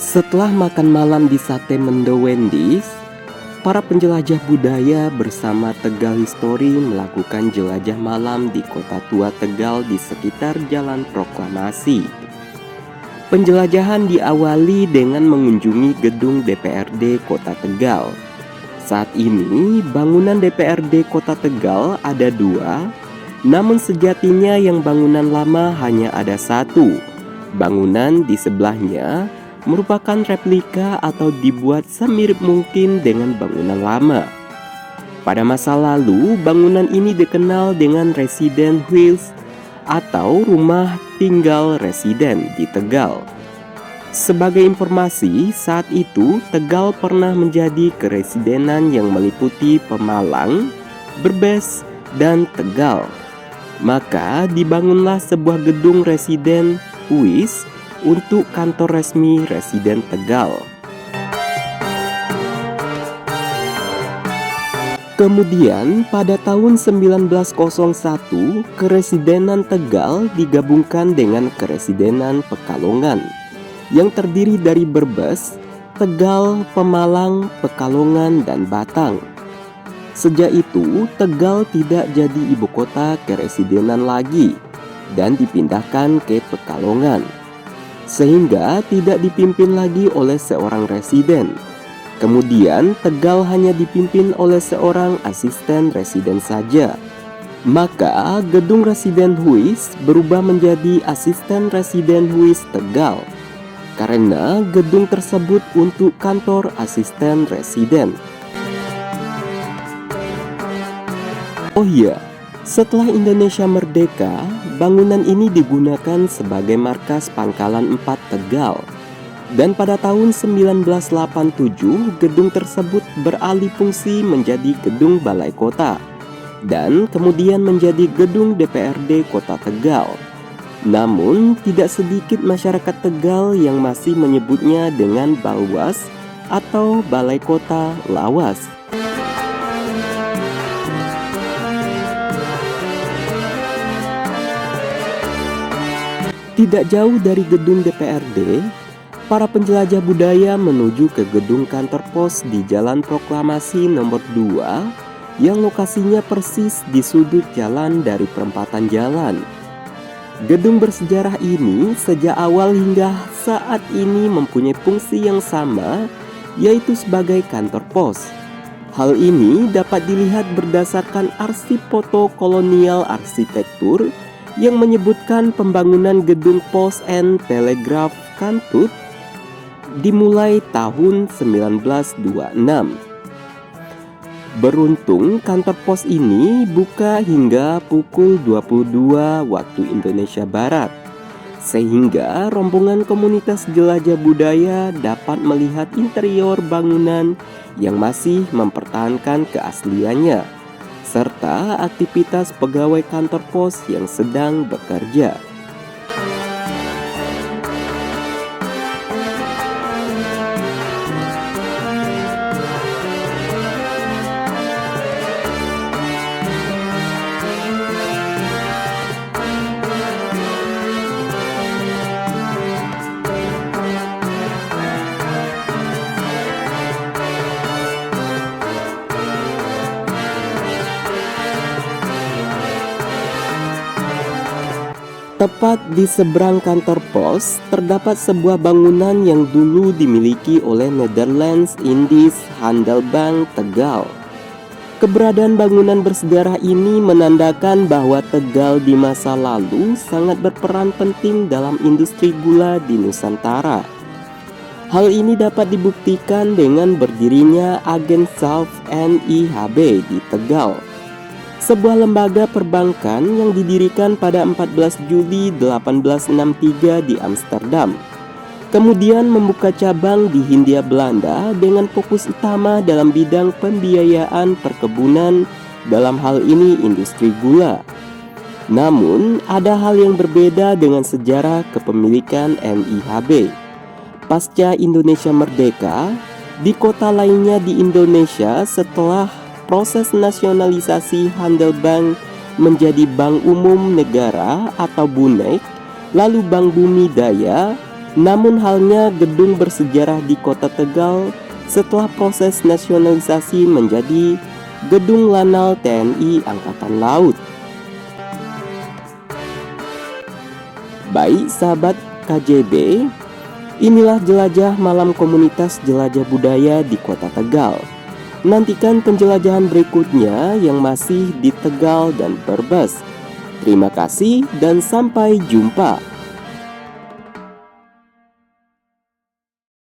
Setelah makan malam di Sate Mendo Wendy's, para penjelajah budaya bersama Tegal History melakukan jelajah malam di Kota Tua Tegal di sekitar Jalan Proklamasi. Penjelajahan diawali dengan mengunjungi gedung DPRD Kota Tegal. Saat ini bangunan DPRD Kota Tegal ada dua, namun sejatinya yang bangunan lama hanya ada satu. Bangunan di sebelahnya merupakan replika atau dibuat semirip mungkin dengan bangunan lama. Pada masa lalu, bangunan ini dikenal dengan Resident Hills atau rumah tinggal residen di Tegal. Sebagai informasi, saat itu Tegal pernah menjadi keresidenan yang meliputi Pemalang, Brebes, dan Tegal. Maka dibangunlah sebuah gedung residen UIS untuk kantor resmi residen Tegal. Kemudian pada tahun 1901, Keresidenan Tegal digabungkan dengan Keresidenan Pekalongan yang terdiri dari Brebes, Tegal, Pemalang, Pekalongan, dan Batang. Sejak itu, Tegal tidak jadi ibu kota keresidenan lagi dan dipindahkan ke Pekalongan, sehingga tidak dipimpin lagi oleh seorang residen. Kemudian Tegal hanya dipimpin oleh seorang asisten residen saja. Maka gedung residen HUIS berubah menjadi asisten residen HUIS Tegal, karena gedung tersebut untuk kantor asisten residen. Oh iya, setelah Indonesia merdeka, bangunan ini digunakan sebagai markas Pangkalan 4 Tegal. Dan pada tahun 1987, gedung tersebut beralih fungsi menjadi gedung Balai Kota dan kemudian menjadi gedung DPRD Kota Tegal. Namun, tidak sedikit masyarakat Tegal yang masih menyebutnya dengan Balwas atau Balai Kota Lawas. Tidak jauh dari gedung DPRD, para penjelajah budaya menuju ke gedung kantor pos di Jalan Proklamasi nomor 2 yang lokasinya persis di sudut jalan dari perempatan jalan. Gedung bersejarah ini sejak awal hingga saat ini mempunyai fungsi yang sama, yaitu sebagai kantor pos. Hal ini dapat dilihat berdasarkan arsip foto kolonial arsitektur yang menyebutkan pembangunan gedung Pos and Telegraph Kantut dimulai tahun 1926. Beruntung kantor pos ini buka hingga pukul 22 waktu Indonesia Barat, sehingga rombongan komunitas jelajah budaya dapat melihat interior bangunan yang masih mempertahankan keasliannya, serta aktivitas pegawai kantor pos yang sedang bekerja. Tepat di seberang kantor pos, terdapat sebuah bangunan yang dulu dimiliki oleh Netherlands Indies Handelsbank Tegal. Keberadaan bangunan bersejarah ini menandakan bahwa Tegal di masa lalu sangat berperan penting dalam industri gula di Nusantara. Hal ini dapat dibuktikan dengan berdirinya Agen Salf NIHB di Tegal, sebuah lembaga perbankan yang didirikan pada 14 Juli 1863 di Amsterdam. Kemudian membuka cabang di Hindia Belanda dengan fokus utama dalam bidang pembiayaan perkebunan, dalam hal ini industri gula. Namun, ada hal yang berbeda dengan sejarah kepemilikan NIHB. Pasca Indonesia merdeka, di kota lainnya di Indonesia setelah proses nasionalisasi Handelsbank menjadi Bank Umum Negara atau BUNEK, lalu Bank Bumi Daya, Namun halnya gedung bersejarah di Kota Tegal setelah proses nasionalisasi menjadi Gedung Lanal TNI Angkatan Laut. Baik sahabat KJB, inilah jelajah malam komunitas jelajah budaya di Kota Tegal. Nantikan penjelajahan berikutnya yang masih di Tegal dan Brebes. Terima kasih dan sampai jumpa.